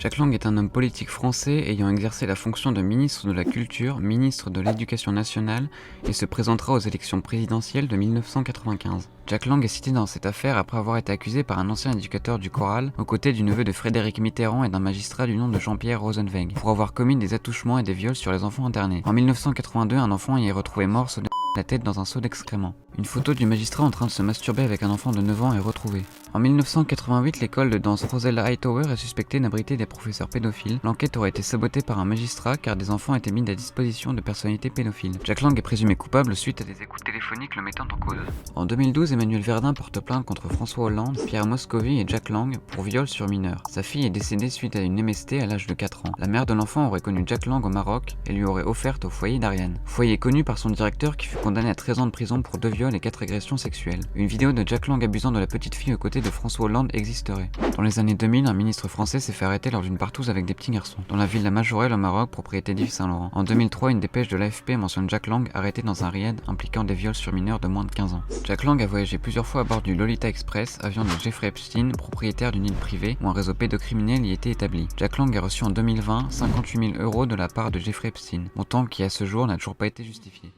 Jack Lang est un homme politique français ayant exercé la fonction de ministre de la Culture, ministre de l'Éducation nationale et se présentera aux élections présidentielles de 1995. Jack Lang est cité dans cette affaire après avoir été accusé par un ancien éducateur du choral, aux côtés du neveu de Frédéric Mitterrand et d'un magistrat du nom de Jean-Pierre Rosenweg, pour avoir commis des attouchements et des viols sur les enfants internés. En 1982, un enfant y est retrouvé mort la tête dans un seau d'excréments. Une photo du magistrat en train de se masturber avec un enfant de 9 ans est retrouvée. En 1988, l'école de danse Rosella Hightower est suspectée d'abriter des professeurs pédophiles. L'enquête aurait été sabotée par un magistrat car des enfants étaient mis à disposition de personnalités pédophiles. Jack Lang est présumé coupable suite à des écoutes téléphoniques le mettant en cause. En 2012, Emmanuel Verdun porte plainte contre François Hollande, Pierre Moscovi et Jack Lang pour viol sur mineur. Sa fille est décédée suite à une MST à l'âge de 4 ans. La mère de l'enfant aurait connu Jack Lang au Maroc et lui aurait offerte au foyer d'Ariane. Foyer connu par son directeur qui fut condamné à 13 ans de prison pour 2 viols et 4 agressions sexuelles. Une vidéo de Jack Lang abusant de la petite fille aux côtés de François Hollande existerait. Dans les années 2000, un ministre français s'est fait arrêter lors d'une partouze avec des petits garçons, dans la ville de La Majorelle au Maroc, propriété d'Yves Saint-Laurent. En 2003, une dépêche de l'AFP mentionne Jack Lang arrêté dans un riad impliquant des viols sur mineurs de moins de 15 ans. Jack Lang a voyagé plusieurs fois à bord du Lolita Express, avion de Jeffrey Epstein, propriétaire d'une île privée où un réseau pédocriminel y était établi. Jack Lang a reçu en 2020 58 000 € de la part de Jeffrey Epstein, montant qui à ce jour n'a toujours pas été justifié.